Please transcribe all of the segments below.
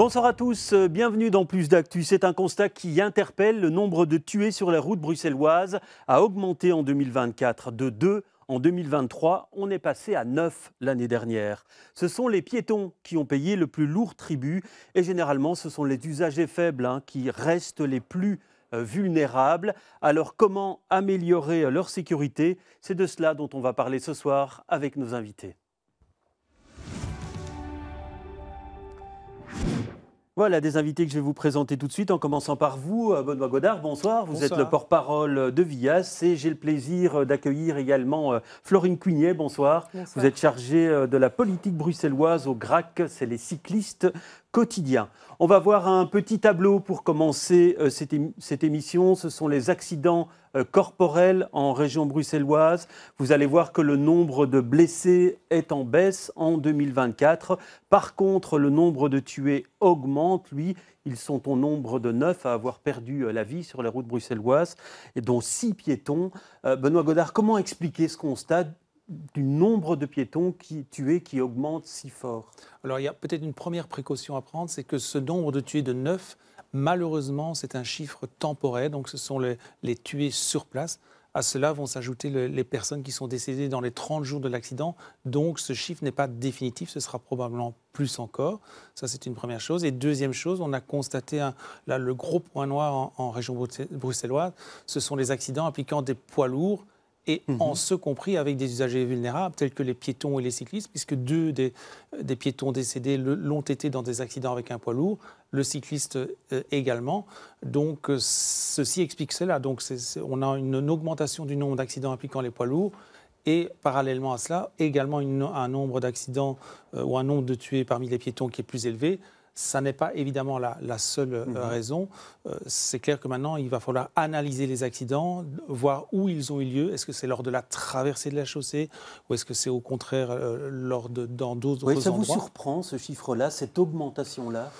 Bonsoir à tous, bienvenue dans Plus d'Actu. C'est un constat qui interpelle. Le nombre de tués sur les routes bruxelloises a augmenté en 2024 de 2. En 2023, on est passé à 9 l'année dernière. Ce sont les piétons qui ont payé le plus lourd tribut et généralement ce sont les usagers faibles qui restent les plus vulnérables. Alors comment améliorer leur sécurité? C'est de cela dont on va parler ce soir avec nos invités. Voilà des invités que je vais vous présenter tout de suite, en commençant par vous, Benoît Godard, bonsoir. Vous êtes le porte-parole de VIAS et j'ai le plaisir d'accueillir également Florine Cuignet, bonsoir. Vous êtes chargée de la politique bruxelloise au GRAC, c'est les cyclistes quotidiens. On va voir un petit tableau pour commencer cette émission. Ce sont les accidents corporels en région bruxelloise. Vous allez voir que le nombre de blessés est en baisse en 2024. Par contre, le nombre de tués augmente, lui. Ils sont au nombre de 9 à avoir perdu la vie sur les routes bruxelloises, et dont 6 piétons. Benoît Godard, comment expliquer ce constat du nombre de piétons tués qui augmente si fort? Alors il y a peut-être une première précaution à prendre, c'est que ce nombre de tués de 9, malheureusement, c'est un chiffre temporaire, donc ce sont les tués sur place. À cela vont s'ajouter les personnes qui sont décédées dans les 30 jours de l'accident. Donc ce chiffre n'est pas définitif, ce sera probablement plus encore. Ça, c'est une première chose. Et deuxième chose, on a constaté là, le gros point noir en région bruxelloise, ce sont les accidents impliquant des poids lourds, et en ce compris avec des usagers vulnérables tels que les piétons et les cyclistes, puisque 2 des piétons décédés l'ont été dans des accidents avec un poids lourd, le cycliste également. Donc ceci explique cela. Donc on a une augmentation du nombre d'accidents impliquant les poids lourds et parallèlement à cela, également un nombre d'accidents ou un nombre de tués parmi les piétons qui est plus élevé. Ça n'est pas évidemment la seule raison. C'est clair que maintenant, il va falloir analyser les accidents, voir où ils ont eu lieu. Est-ce que c'est lors de la traversée de la chaussée ou est-ce que c'est au contraire dans d'autres endroits? Ça vous surprend, ce chiffre-là, cette augmentation-là?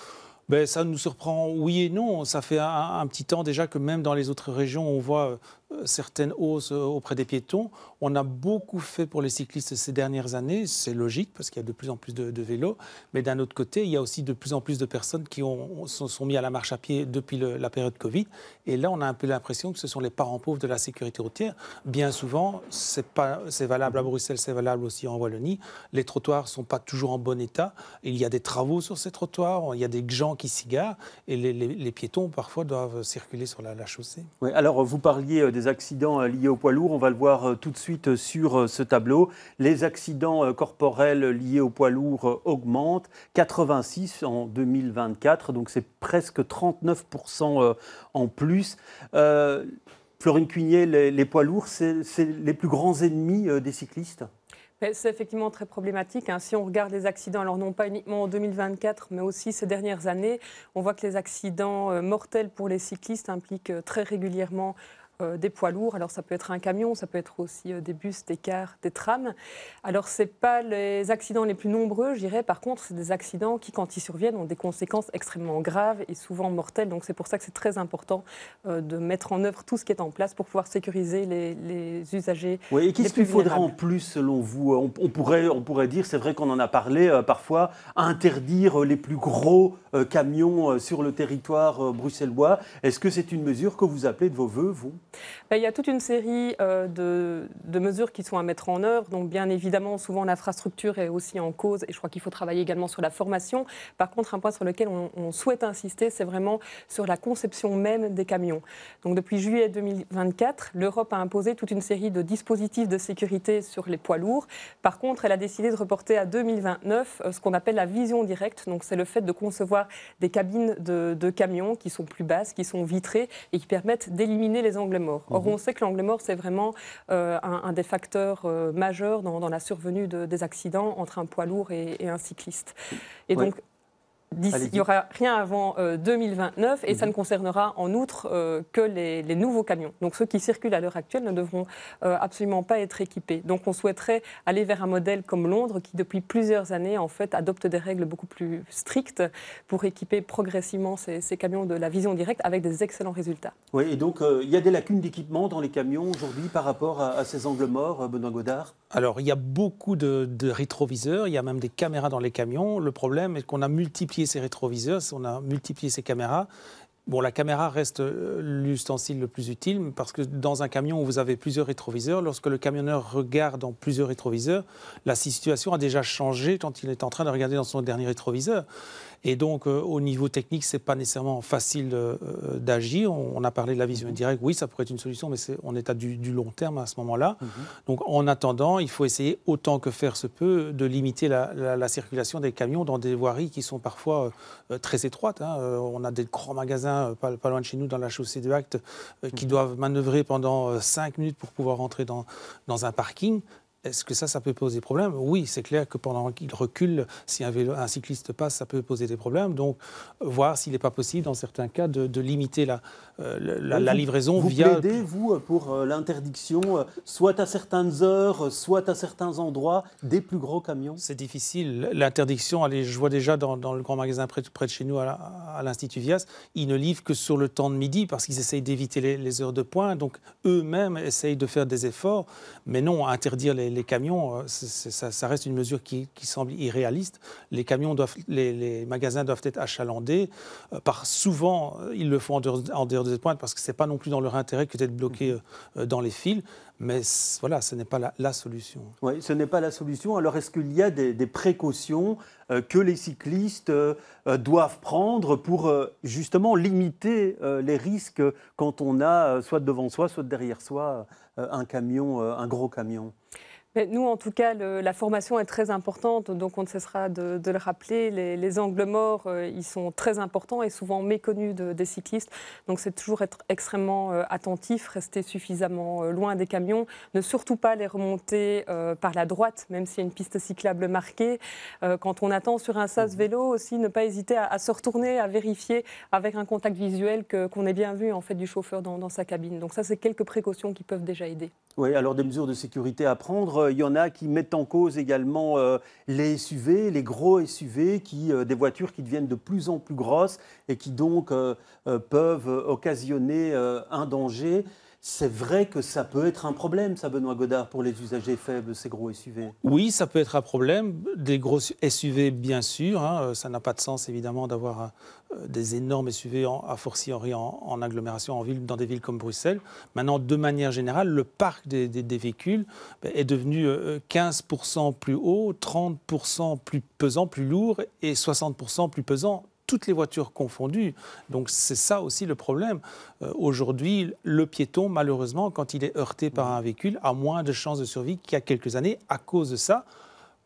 Ben, ça nous surprend, oui et non. Ça fait un petit temps déjà que même dans les autres régions, on voit certaines hausses auprès des piétons. On a beaucoup fait pour les cyclistes ces dernières années. C'est logique parce qu'il y a de plus en plus de vélos. Mais d'un autre côté, il y a aussi de plus en plus de personnes qui sont mis à la marche à pied depuis la période Covid. Et là, on a un peu l'impression que ce sont les parents pauvres de la sécurité routière. Bien souvent, c'est valable à Bruxelles, c'est valable aussi en Wallonie. Les trottoirs ne sont pas toujours en bon état. Il y a des travaux sur ces trottoirs. Il y a des gens qui s'y garent. Et les piétons, parfois, doivent circuler sur la chaussée. Oui, alors, vous parliez des accidents liés aux poids lourds. On va le voir tout de suite sur ce tableau. Les accidents corporels liés aux poids lourds augmentent. 86 en 2024, donc c'est presque 39% en plus. Florine Cuignet, les poids lourds, c'est les plus grands ennemis des cyclistes? C'est effectivement très problématique. Si on regarde les accidents, alors non pas uniquement en 2024, mais aussi ces dernières années, on voit que les accidents mortels pour les cyclistes impliquent très régulièrement des poids lourds. Alors ça peut être un camion, ça peut être aussi des bus, des cars, des trams. Alors ce n'est pas les accidents les plus nombreux, je dirais. Par contre, c'est des accidents qui, quand ils surviennent, ont des conséquences extrêmement graves et souvent mortelles. Donc c'est pour ça que c'est très important de mettre en œuvre tout ce qui est en place pour pouvoir sécuriser les usagers. Oui, et qu'est-ce qu'il faudrait en plus selon vous? On pourrait dire, c'est vrai qu'on en a parlé parfois, interdire les plus gros camions sur le territoire bruxellois. Est-ce que c'est une mesure que vous appelez de vos voeux, vous? Il y a toute une série de mesures qui sont à mettre en œuvre. Donc, bien évidemment, souvent l'infrastructure est aussi en cause et je crois qu'il faut travailler également sur la formation. Par contre, un point sur lequel on souhaite insister, c'est vraiment sur la conception même des camions. Donc, depuis juillet 2024, l'Europe a imposé toute une série de dispositifs de sécurité sur les poids lourds. Par contre, elle a décidé de reporter à 2029 ce qu'on appelle la vision directe. Donc, c'est le fait de concevoir des cabines de camions qui sont plus basses, qui sont vitrées et qui permettent d'éliminer les angles morts. Or, on sait que l'angle mort, c'est vraiment un des facteurs majeurs dans la survenue des accidents entre un poids lourd et un cycliste. Et donc, il n'y aura rien avant 2029 et ça ne concernera en outre que les nouveaux camions. Donc ceux qui circulent à l'heure actuelle ne devront absolument pas être équipés. Donc on souhaiterait aller vers un modèle comme Londres qui depuis plusieurs années en fait adopte des règles beaucoup plus strictes pour équiper progressivement ces camions de la vision directe avec des excellents résultats. Oui, et donc il y a des lacunes d'équipement dans les camions aujourd'hui par rapport à ces angles morts, Benoît Godard? Alors il y a beaucoup de rétroviseurs, il y a même des caméras dans les camions. Le problème est qu'on a multiplié multiplié ses rétroviseurs, si on a multiplié ses caméras. Bon, la caméra reste l'ustensile le plus utile parce que dans un camion où vous avez plusieurs rétroviseurs, lorsque le camionneur regarde dans plusieurs rétroviseurs, la situation a déjà changé quand il est en train de regarder dans son dernier rétroviseur. Et donc, au niveau technique, ce n'est pas nécessairement facile d'agir. On a parlé de la vision indirecte. Oui, ça pourrait être une solution, mais on est à du long terme à ce moment-là. Donc, en attendant, il faut essayer, autant que faire se peut, de limiter la circulation des camions dans des voiries qui sont parfois très étroites. On a des grands magasins pas loin de chez nous, dans la chaussée de Actes, qui doivent manœuvrer pendant 5 minutes pour pouvoir rentrer dans un parking. Est-ce que ça peut poser problème? Oui, c'est clair que pendant qu'il recule, si un cycliste passe, ça peut poser des problèmes. Donc, voir s'il n'est pas possible, dans certains cas, de limiter la livraison via... Vous plaidez, vous, pour l'interdiction, soit à certaines heures, soit à certains endroits, des plus gros camions? C'est difficile. L'interdiction, je vois déjà dans le grand magasin près de chez nous, à l'Institut Vias, ils ne livrent que sur le temps de midi parce qu'ils essayent d'éviter les heures de pointe. Donc, eux-mêmes essayent de faire des efforts. Mais non, interdire les camions, ça reste une mesure qui semble irréaliste. Les magasins doivent être achalandés. Souvent, ils le font en dehors des pointes parce que ce n'est pas non plus dans leur intérêt que d'être bloqués dans les fils. Mais voilà, ce n'est pas la solution. Oui, ce n'est pas la solution. Alors, est-ce qu'il y a des précautions que les cyclistes doivent prendre pour justement limiter les risques quand on a soit devant soi, soit derrière soi un camion, un gros camion? Mais nous, en tout cas, la formation est très importante, donc on ne cessera de le rappeler. Les angles morts, ils sont très importants et souvent méconnus des cyclistes. Donc c'est toujours être extrêmement attentif, rester suffisamment loin des camions, ne surtout pas les remonter par la droite, même s'il y a une piste cyclable marquée. Quand on attend sur un sas vélo aussi, ne pas hésiter à se retourner, à vérifier avec un contact visuel qu'on ait bien vu en fait, du chauffeur dans sa cabine. Donc ça, c'est quelques précautions qui peuvent déjà aider. Oui, alors des mesures de sécurité à prendre. Il y en a qui mettent en cause également les SUV, les gros SUV, des voitures qui deviennent de plus en plus grosses et qui donc peuvent occasionner un danger. C'est vrai que ça peut être un problème, ça, Benoît Godard, pour les usagers faibles, ces gros SUV. Oui, ça peut être un problème. Des gros SUV, bien sûr. Ça n'a pas de sens, évidemment, d'avoir des énormes SUV, a fortiori en agglomération, en ville, dans des villes comme Bruxelles. Maintenant, de manière générale, le parc des véhicules est devenu 15% plus haut, 30% plus pesant, plus lourd et 60% plus pesant. Toutes les voitures confondues. Donc c'est ça aussi le problème. Aujourd'hui, le piéton, malheureusement, quand il est heurté par un véhicule, a moins de chances de survie qu'il y a quelques années à cause de ça.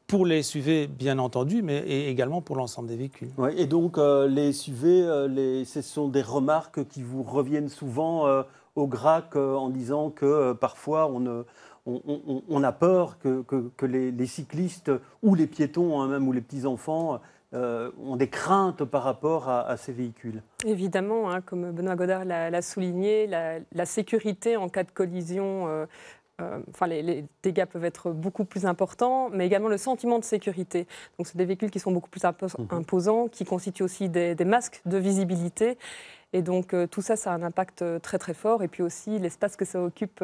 Pour les SUV, bien entendu, mais également pour l'ensemble des véhicules. Ouais, et donc, les SUV, ce sont des remarques qui vous reviennent souvent au GRAC en disant que parfois on a peur que les cyclistes ou les piétons, même, ou les petits-enfants ont des craintes par rapport à ces véhicules. Évidemment, comme Benoît Godard l'a souligné, la sécurité en cas de collision, les dégâts peuvent être beaucoup plus importants, mais également le sentiment de sécurité. Donc, c'est des véhicules qui sont beaucoup plus imposants, qui constituent aussi des masques de visibilité. Et donc, tout ça, ça a un impact très, très fort. Et puis aussi, l'espace que ça occupe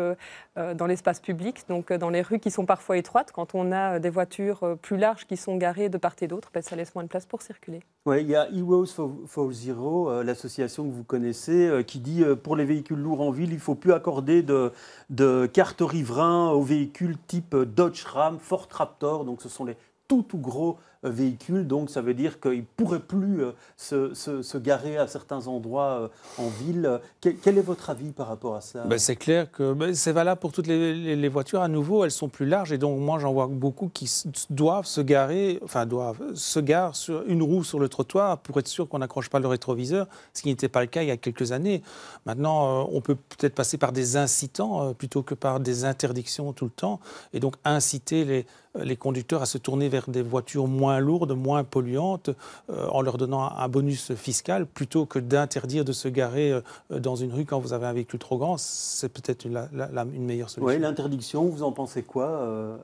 dans l'espace public, donc dans les rues qui sont parfois étroites. Quand on a des voitures plus larges qui sont garées de part et d'autre, ça laisse moins de place pour circuler. Oui, il y a Heroes for Zero, l'association que vous connaissez, qui dit pour les véhicules lourds en ville, il ne faut plus accorder de carte riverain aux véhicules type Dodge Ram, Ford Raptor. Donc, ce sont les tout gros véhicules, donc ça veut dire qu'ils ne pourraient plus se garer à certains endroits en ville. Quel est votre avis par rapport à ça? C'est clair que c'est valable pour toutes les voitures. À nouveau, elles sont plus larges et donc moi j'en vois beaucoup qui doivent se garent sur une roue sur le trottoir pour être sûr qu'on n'accroche pas le rétroviseur, ce qui n'était pas le cas il y a quelques années. Maintenant, on peut peut-être passer par des incitants plutôt que par des interdictions tout le temps et donc inciter les conducteurs à se tourner vers des voitures moins lourdes, moins polluantes, en leur donnant un bonus fiscal, plutôt que d'interdire de se garer dans une rue quand vous avez un véhicule trop grand. C'est peut-être une meilleure solution. Oui, l'interdiction, vous en pensez quoi,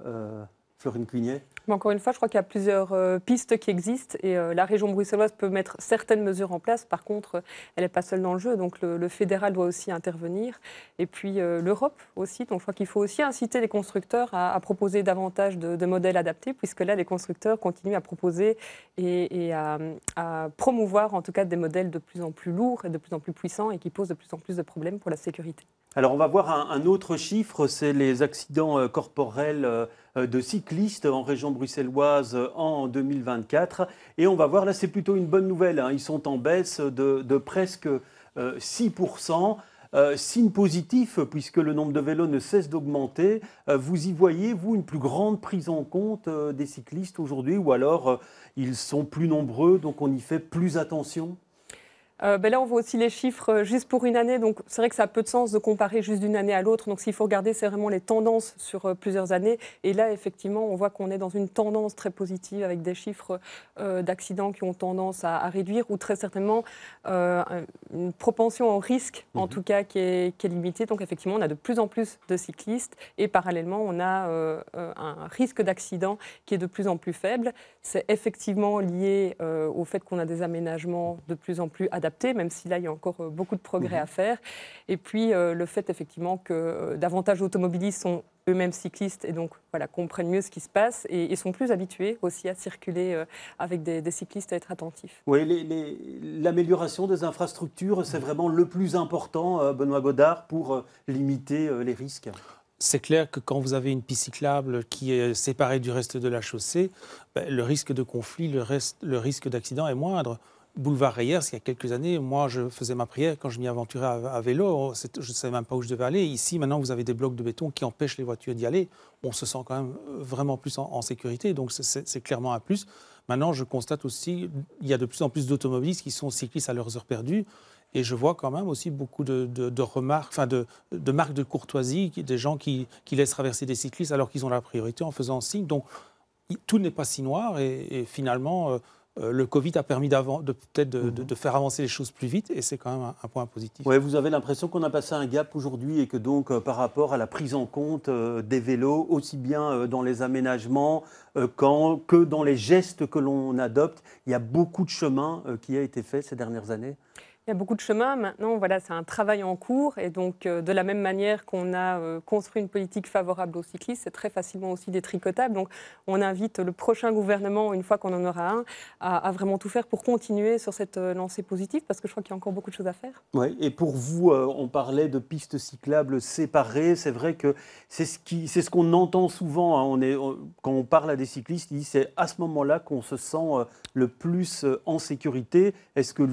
Florine Cuignet? Mais encore une fois, je crois qu'il y a plusieurs pistes qui existent et la région bruxelloise peut mettre certaines mesures en place. Par contre, elle n'est pas seule dans le jeu, donc le fédéral doit aussi intervenir. Et puis l'Europe aussi. Donc je crois qu'il faut aussi inciter les constructeurs à proposer davantage de modèles adaptés, puisque là, les constructeurs continuent à proposer et à promouvoir en tout cas des modèles de plus en plus lourds et de plus en plus puissants et qui posent de plus en plus de problèmes pour la sécurité. Alors on va voir un autre chiffre, c'est les accidents corporels de cyclistes en région bruxelloise en 2024. Et on va voir, là c'est plutôt une bonne nouvelle, hein. Ils sont en baisse de presque 6%. Signe positif, puisque le nombre de vélos ne cesse d'augmenter. Vous y voyez, vous, une plus grande prise en compte des cyclistes aujourd'hui, ou alors ils sont plus nombreux, donc on y fait plus attention? Là, on voit aussi les chiffres juste pour une année. Donc, c'est vrai que ça a peu de sens de comparer juste d'une année à l'autre. Donc, s'il faut regarder, c'est vraiment les tendances sur plusieurs années. Et là, effectivement, on voit qu'on est dans une tendance très positive avec des chiffres d'accidents qui ont tendance à réduire ou très certainement une propension au risque, en tout cas, qui est limitée. Donc, effectivement, on a de plus en plus de cyclistes et parallèlement, on a un risque d'accident qui est de plus en plus faible. C'est effectivement lié au fait qu'on a des aménagements de plus en plus adaptés, même si là, il y a encore beaucoup de progrès à faire. Et puis, le fait, effectivement, que davantage d'automobilistes sont eux-mêmes cyclistes et donc voilà, comprennent mieux ce qui se passe et sont plus habitués aussi à circuler avec des cyclistes, à être attentifs. Oui, l'amélioration des infrastructures, c'est vraiment le plus important, Benoît Godard, pour limiter les risques. C'est clair que quand vous avez une piste cyclable qui est séparée du reste de la chaussée, le risque de conflit, le risque d'accident est moindre. Boulevard Reyers, il y a quelques années, moi, je faisais ma prière quand je m'y aventurais à vélo. Je ne savais même pas où je devais aller. Ici, maintenant, vous avez des blocs de béton qui empêchent les voitures d'y aller. On se sent quand même vraiment plus en sécurité. Donc, c'est clairement un plus. Maintenant, je constate aussi qu'il y a de plus en plus d'automobilistes qui sont cyclistes à leurs heures perdues. Et je vois quand même aussi beaucoup de remarques, enfin de marques de courtoisie, des gens qui laissent traverser des cyclistes alors qu'ils ont la priorité en faisant signe. Donc, tout n'est pas si noir. Et finalement, le Covid a permis peut-être de faire avancer les choses plus vite et c'est quand même un point positif. Ouais, vous avez l'impression qu'on a passé un gap aujourd'hui et que donc par rapport à la prise en compte des vélos, aussi bien dans les aménagements que dans les gestes que l'on adopte, il y a beaucoup de chemin qui a été fait ces dernières années? Il y a beaucoup de chemin. Maintenant, voilà, c'est un travail en cours. Et donc, de la même manière qu'on a construit une politique favorable aux cyclistes, c'est très facilement aussi détricotable. Donc, on invite le prochain gouvernement, une fois qu'on en aura un, à vraiment tout faire pour continuer sur cette lancée positive, parce que je crois qu'il y a encore beaucoup de choses à faire. Oui, et pour vous, on parlait de pistes cyclables séparées. C'est vrai que c'est ce qu'on entend souvent, hein. Quand on parle à des cyclistes, ils disent c'est à ce moment-là qu'on se sent le plus en sécurité. Est-ce que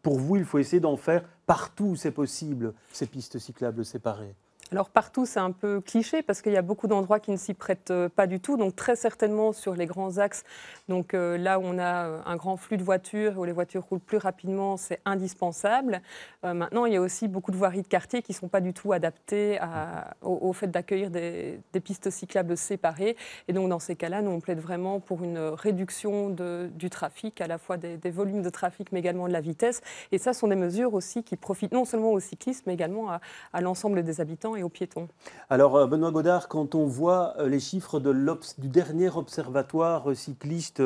pour vous, il faut essayer d'en faire partout où c'est possible, ces pistes cyclables séparées? Alors partout, c'est un peu cliché parce qu'il y a beaucoup d'endroits qui ne s'y prêtent pas du tout. Donc très certainement sur les grands axes, donc là où on a un grand flux de voitures, où les voitures roulent plus rapidement, c'est indispensable. Maintenant, il y a aussi beaucoup de voiries de quartier qui ne sont pas du tout adaptées au fait d'accueillir des pistes cyclables séparées. Et donc dans ces cas-là, nous on plaide vraiment pour une réduction du trafic, à la fois des volumes de trafic, mais également de la vitesse. Et ça, ce sont des mesures aussi qui profitent non seulement aux cyclistes, mais également à l'ensemble des habitants et aux piétons. Alors, Benoît Godard, quand on voit les chiffres du dernier observatoire cycliste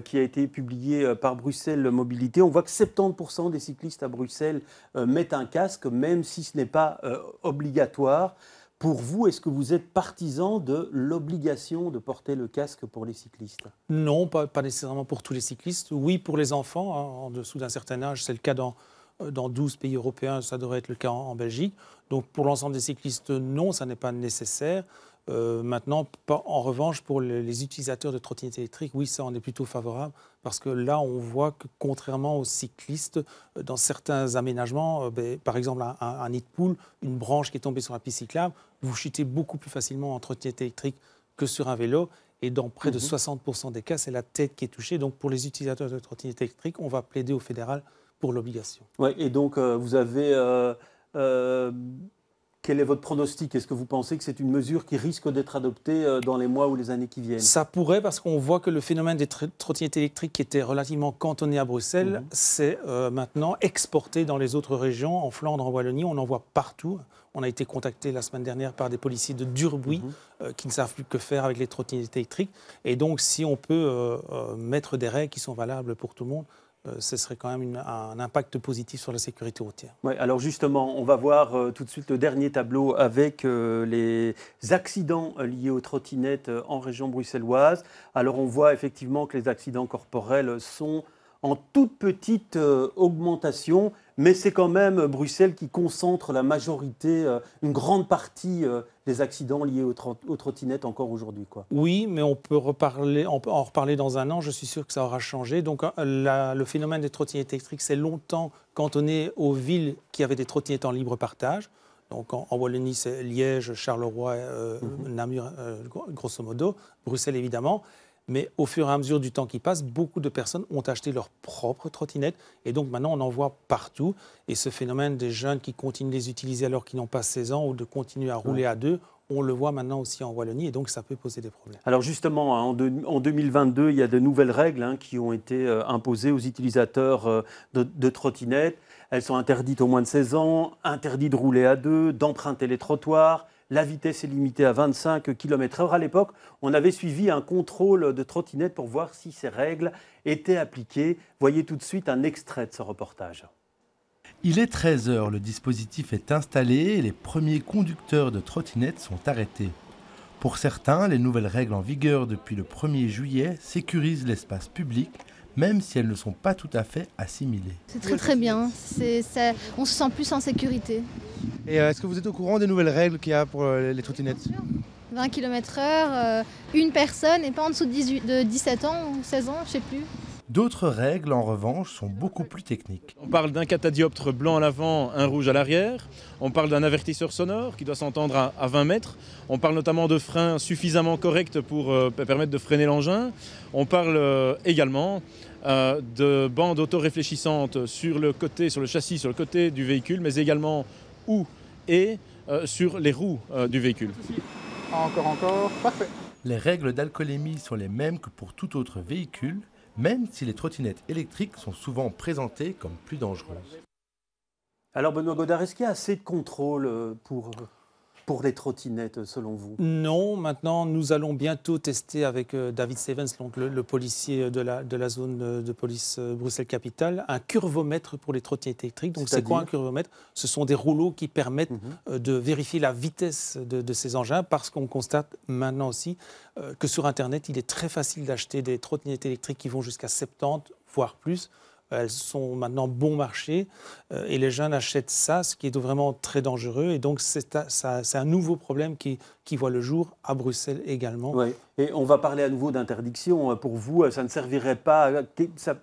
qui a été publié par Bruxelles Mobilité, on voit que 70% des cyclistes à Bruxelles mettent un casque, même si ce n'est pas obligatoire. Pour vous, est-ce que vous êtes partisan de l'obligation de porter le casque pour les cyclistes? Non, pas nécessairement pour tous les cyclistes. Oui, pour les enfants, hein, en dessous d'un certain âge, c'est le cas dans 12 pays européens, ça devrait être le cas en Belgique. Donc pour l'ensemble des cyclistes, non, ça n'est pas nécessaire. Maintenant, en revanche, pour les utilisateurs de trottinettes électriques, oui, ça en est plutôt favorable, parce que là, on voit que contrairement aux cyclistes, dans certains aménagements, par exemple un nid de poule, une branche qui est tombée sur la piste cyclable, vous chutez beaucoup plus facilement en trottinette électrique que sur un vélo. Et dans près de 60% des cas, c'est la tête qui est touchée. Donc pour les utilisateurs de trottinettes électriques, on va plaider au fédéral pour l'obligation. Ouais, et donc vous avez Quel est votre pronostic? Est-ce que vous pensez que c'est une mesure qui risque d'être adoptée dans les mois ou les années qui viennent? Ça pourrait, parce qu'on voit que le phénomène des trottinettes électriques qui était relativement cantonné à Bruxelles, c'est maintenant exporté dans les autres régions, en Flandre, en Wallonie, on en voit partout. On a été contacté la semaine dernière par des policiers de Durbuy qui ne savent plus que faire avec les trottinettes électriques. Et donc, si on peut mettre des règles qui sont valables pour tout le monde, ce serait quand même un impact positif sur la sécurité routière. Ouais, alors justement, on va voir tout de suite le dernier tableau avec les accidents liés aux trottinettes en région bruxelloise. Alors on voit effectivement que les accidents corporels sont en toute petite augmentation, mais c'est quand même Bruxelles qui concentre la majorité, une grande partie des accidents liés aux trottinettes encore aujourd'hui, quoi. Oui, mais on peut en reparler dans un an. Je suis sûr que ça aura changé. Donc le phénomène des trottinettes électriques s'est longtemps cantonné aux villes qui avaient des trottinettes en libre partage. Donc en Wallonie, c'est Liège, Charleroi, Namur, grosso modo, Bruxelles évidemment. Mais au fur et à mesure du temps qui passe, beaucoup de personnes ont acheté leur propre trottinette. Et donc maintenant, on en voit partout. Et ce phénomène des jeunes qui continuent de les utiliser alors qu'ils n'ont pas 16 ans ou de continuer à rouler à deux, on le voit maintenant aussi en Wallonie. Et donc, ça peut poser des problèmes. Alors justement, en 2022, il y a de nouvelles règles qui ont été imposées aux utilisateurs de trottinettes. Elles sont interdites aux moins de 16 ans, interdit de rouler à deux, d'emprunter les trottoirs. La vitesse est limitée à 25 km/h. À l'époque, on avait suivi un contrôle de trottinette pour voir si ces règles étaient appliquées. Voyez tout de suite un extrait de ce reportage. Il est 13 h, le dispositif est installé et les premiers conducteurs de trottinettes sont arrêtés. Pour certains, les nouvelles règles en vigueur depuis le 1er juillet sécurisent l'espace public, même si elles ne sont pas tout à fait assimilées. C'est très très bien, on se sent plus en sécurité. Et est-ce que vous êtes au courant des nouvelles règles qu'il y a pour les trottinettes? 20 km/h, une personne et pas en dessous de 17 ans ou 16 ans, je ne sais plus. D'autres règles, en revanche, sont beaucoup plus techniques. On parle d'un catadioptre blanc à l'avant, un rouge à l'arrière. On parle d'un avertisseur sonore qui doit s'entendre à 20 mètres. On parle notamment de freins suffisamment corrects pour permettre de freiner l'engin. On parle également de bandes autoréfléchissantes sur le côté, sur le châssis, sur le côté du véhicule, mais également sur les roues du véhicule. Encore, parfait. Les règles d'alcoolémie sont les mêmes que pour tout autre véhicule, même si les trottinettes électriques sont souvent présentées comme plus dangereuses. Alors Benoît Godard, est-ce qu'il y a assez de contrôle pour les trottinettes selon vous? Non, maintenant nous allons bientôt tester avec David Stevens, donc le policier de la zone de police Bruxelles-Capitale, un curvomètre pour les trottinettes électriques. Donc c'est quoi un curvomètre? Ce sont des rouleaux qui permettent de vérifier la vitesse de ces engins, parce qu'on constate maintenant aussi que sur Internet, il est très facile d'acheter des trottinettes électriques qui vont jusqu'à 70, voire plus. Elles sont maintenant bon marché et les jeunes achètent ça, ce qui est vraiment très dangereux. Et donc, c'est un nouveau problème qui voit le jour à Bruxelles également. Oui. Et on va parler à nouveau d'interdiction. Pour vous, ça ne servirait pas,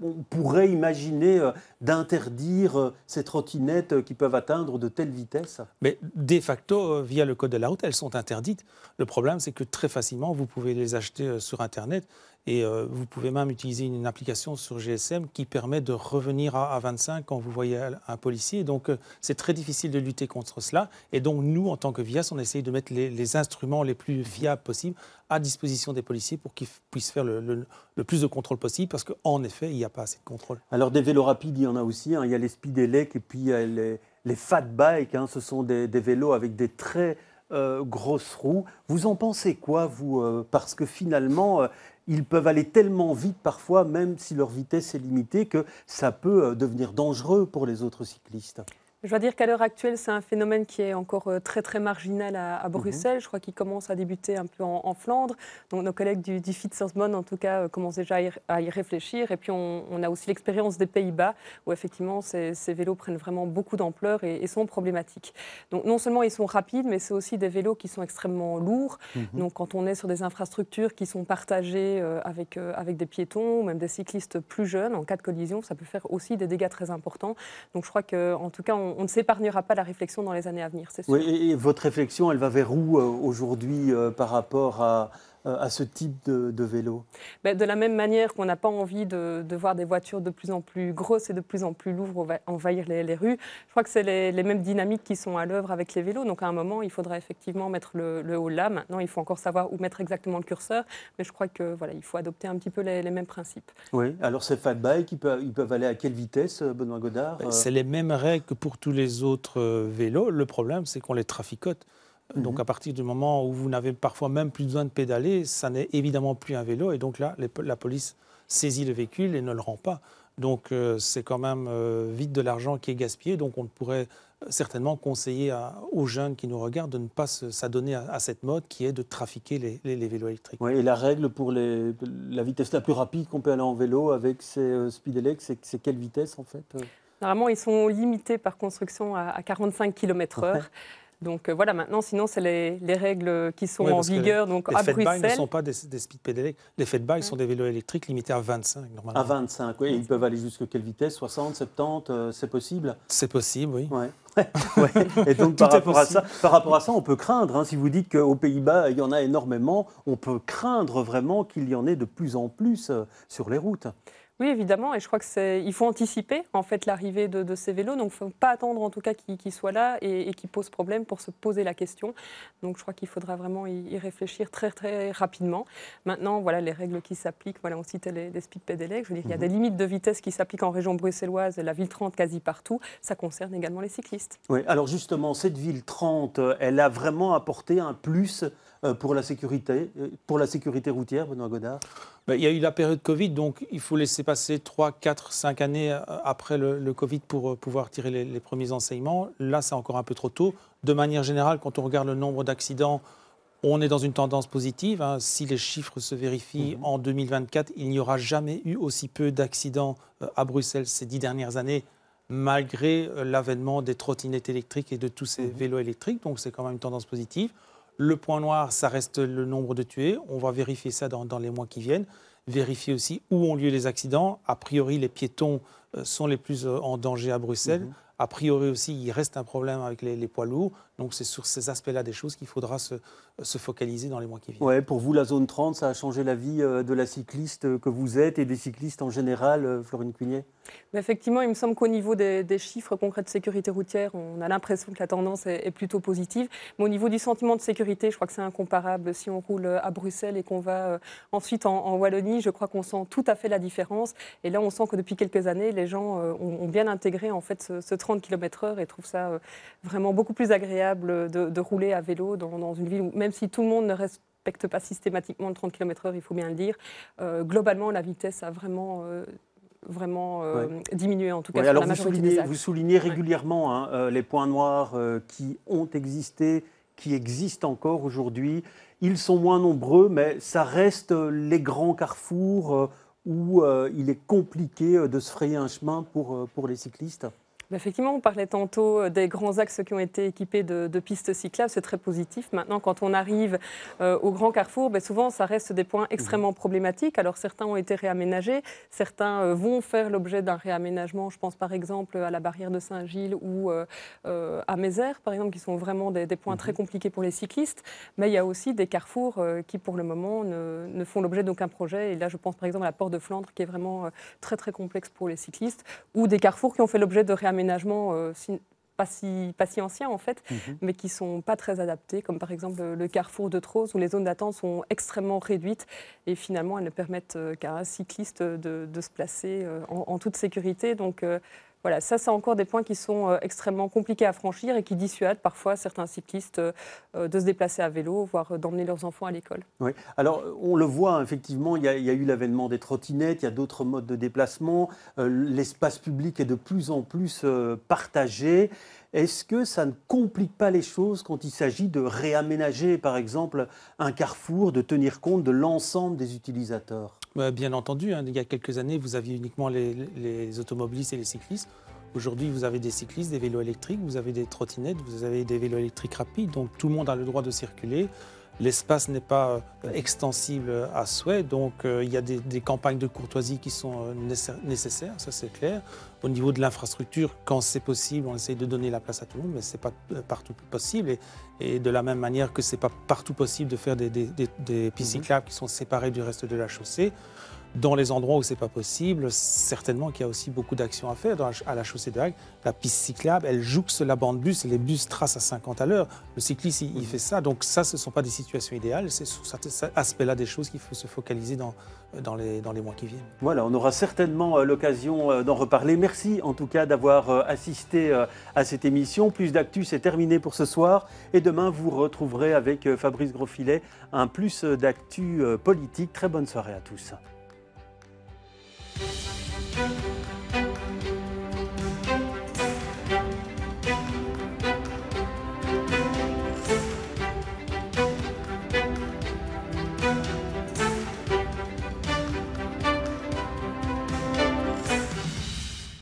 on pourrait imaginer d'interdire ces trottinettes qui peuvent atteindre de telles vitesses? Mais de facto, via le code de la route, elles sont interdites. Le problème, c'est que très facilement, vous pouvez les acheter sur Internet. Et vous pouvez même utiliser une application sur GSM qui permet de revenir à 25 quand vous voyez un policier. Donc, c'est très difficile de lutter contre cela. Et donc, nous, en tant que VIAS, on essaye de mettre les instruments les plus fiables possibles à disposition des policiers pour qu'ils puissent faire le plus de contrôle possible, parce qu'en effet, il n'y a pas assez de contrôle. Alors, des vélos rapides, il y en a aussi. Il y a les speed-elec et puis il y a les fat bikes. Ce sont des vélos avec des très grosses roues. Vous en pensez quoi, vous? Parce que finalement, ils peuvent aller tellement vite parfois, même si leur vitesse est limitée, que ça peut devenir dangereux pour les autres cyclistes. Je dois dire qu'à l'heure actuelle, c'est un phénomène qui est encore très très marginal à Bruxelles. Je crois qu'il commence à débuter un peu en Flandre. Donc nos collègues du Fietsensbond, en tout cas, commencent déjà à y réfléchir. Et puis on a aussi l'expérience des Pays-Bas, où effectivement ces vélos prennent vraiment beaucoup d'ampleur et sont problématiques. Donc non seulement ils sont rapides, mais c'est aussi des vélos qui sont extrêmement lourds. Donc quand on est sur des infrastructures qui sont partagées avec des piétons ou même des cyclistes plus jeunes, en cas de collision, ça peut faire aussi des dégâts très importants. Donc je crois qu'en tout cas, on ne s'épargnera pas la réflexion dans les années à venir, c'est sûr. Oui, et votre réflexion, elle va vers où aujourd'hui par rapport à ce type de vélo? De la même manière qu'on n'a pas envie de voir des voitures de plus en plus grosses et de plus en plus lourdes envahir les rues, je crois que c'est les mêmes dynamiques qui sont à l'œuvre avec les vélos. Donc à un moment, il faudra effectivement mettre le haut là. Maintenant, il faut encore savoir où mettre exactement le curseur. Mais je crois que voilà, il faut adopter un petit peu les mêmes principes. Oui, alors ces fat bikes, ils peuvent aller à quelle vitesse, Benoît Godard? C'est les mêmes règles que pour tous les autres vélos. Le problème, c'est qu'on les traficote. Donc à partir du moment où vous n'avez parfois même plus besoin de pédaler, ça n'est évidemment plus un vélo. Et donc là, la police saisit le véhicule et ne le rend pas. Donc c'est quand même vite de l'argent qui est gaspillé. Donc on pourrait certainement conseiller aux jeunes qui nous regardent de ne pas s'adonner à cette mode qui est de trafiquer les vélos électriques. Oui, et la règle pour la vitesse la plus rapide qu'on peut aller en vélo avec ces Speedelec, c'est quelle vitesse en fait? Normalement, ils sont limités par construction à 45 km/h. Donc voilà, maintenant, sinon, c'est les règles qui sont en vigueur. Donc à Bruxelles. Les ne sont pas des speed pédalecs. Les fatbikes sont des vélos électriques limités à 25 normalement. À 25, oui. Et ils peuvent aller jusqu'à quelle vitesse? 60, 70, c'est possible? C'est possible, oui. Ouais. Ouais. Et donc par rapport à ça, on peut craindre, hein, si vous dites qu'aux Pays-Bas, il y en a énormément, on peut craindre vraiment qu'il y en ait de plus en plus sur les routes. Oui, évidemment, et je crois qu'il faut anticiper en fait l'arrivée de ces vélos, donc il ne faut pas attendre en tout cas qu'ils soient là et qu'ils posent problème pour se poser la question. Donc je crois qu'il faudra vraiment y réfléchir très très rapidement. Maintenant, voilà les règles qui s'appliquent. Voilà, on citait les speed pédalecs. Je veux dire, il y a des limites de vitesse qui s'appliquent en région bruxelloise et la ville 30 quasi partout. Ça concerne également les cyclistes. Oui, alors justement, cette ville 30, elle a vraiment apporté un plus pour la sécurité routière, Benoît Godard? Il y a eu la période Covid, donc il faut laisser passer 3, 4, 5 années après le Covid pour pouvoir tirer les premiers enseignements. Là, c'est encore un peu trop tôt. De manière générale, quand on regarde le nombre d'accidents, on est dans une tendance positive. Hein. Si les chiffres se vérifient en 2024, il n'y aura jamais eu aussi peu d'accidents à Bruxelles ces 10 dernières années, malgré l'avènement des trottinettes électriques et de tous ces vélos électriques. Donc c'est quand même une tendance positive. Le point noir, ça reste le nombre de tués. On va vérifier ça dans les mois qui viennent. Vérifier aussi où ont lieu les accidents. A priori, les piétons sont les plus en danger à Bruxelles. A priori aussi, il reste un problème avec les poids lourds. Donc c'est sur ces aspects-là des choses qu'il faudra se focaliser dans les mois qui viennent. Ouais, pour vous, la zone 30, ça a changé la vie de la cycliste que vous êtes et des cyclistes en général, Florine Cuignet? Effectivement, il me semble qu'au niveau des chiffres concrets de sécurité routière, on a l'impression que la tendance est plutôt positive. Mais au niveau du sentiment de sécurité, je crois que c'est incomparable. Si on roule à Bruxelles et qu'on va ensuite en Wallonie, je crois qu'on sent tout à fait la différence. Et là, on sent que depuis quelques années, les gens ont bien intégré en fait, ce 30 km/h et trouvent ça vraiment beaucoup plus agréable de rouler à vélo dans une ville où, même si tout le monde ne respecte pas systématiquement le 30 km/h, il faut bien le dire, globalement, la vitesse a vraiment diminué, en tout cas sur la majorité des axes. Vous soulignez régulièrement les points noirs qui ont existé, qui existent encore aujourd'hui. Ils sont moins nombreux, mais ça reste les grands carrefours où il est compliqué de se frayer un chemin pour les cyclistes. Effectivement, on parlait tantôt des grands axes qui ont été équipés de pistes cyclables, c'est très positif. Maintenant, quand on arrive au grand carrefour, souvent, ça reste des points extrêmement problématiques. Alors, certains ont été réaménagés, certains vont faire l'objet d'un réaménagement. Je pense par exemple à la barrière de Saint-Gilles ou à Mézère, par exemple, qui sont vraiment des points très compliqués pour les cyclistes. Mais il y a aussi des carrefours qui, pour le moment, ne font l'objet d'aucun projet. Et là, je pense par exemple à la Porte de Flandre, qui est vraiment très, très complexe pour les cyclistes, ou des carrefours qui ont fait l'objet de réaménagements pas si anciens en fait, mais qui ne sont pas très adaptés, comme par exemple le carrefour de Troz, où les zones d'attente sont extrêmement réduites et finalement elles ne permettent qu'à un cycliste de se placer en toute sécurité. Donc voilà, ça c'est encore des points qui sont extrêmement compliqués à franchir et qui dissuadent parfois certains cyclistes de se déplacer à vélo, voire d'emmener leurs enfants à l'école. Oui, alors on le voit effectivement, il y a eu l'avènement des trottinettes, il y a d'autres modes de déplacement, l'espace public est de plus en plus partagé. Est-ce que ça ne complique pas les choses quand il s'agit de réaménager par exemple un carrefour, de tenir compte de l'ensemble des utilisateurs ? Bien entendu, il y a quelques années, vous aviez uniquement les automobilistes et les cyclistes. Aujourd'hui, vous avez des cyclistes, des vélos électriques, vous avez des trottinettes, vous avez des vélos électriques rapides. Donc tout le monde a le droit de circuler. L'espace n'est pas extensible à souhait, donc il y a des campagnes de courtoisie qui sont nécessaires, ça c'est clair. Au niveau de l'infrastructure, quand c'est possible, on essaye de donner la place à tout le monde, mais ce n'est pas partout possible. Et de la même manière que ce n'est pas partout possible de faire des pistes cyclables qui sont séparées du reste de la chaussée, dans les endroits où ce n'est pas possible, certainement qu'il y a aussi beaucoup d'actions à faire. À la chaussée de Hague, la piste cyclable, elle jouxte la bande bus et les bus tracent à 50 à l'heure. Le cycliste, il fait ça. Donc ça, ce ne sont pas des situations idéales. C'est sur cet aspect-là des choses qu'il faut se focaliser dans les mois qui viennent. Voilà, on aura certainement l'occasion d'en reparler. Merci en tout cas d'avoir assisté à cette émission. Plus d'actu, c'est terminé pour ce soir. Et demain, vous retrouverez avec Fabrice Grosfilet un plus d'actu politique. Très bonne soirée à tous.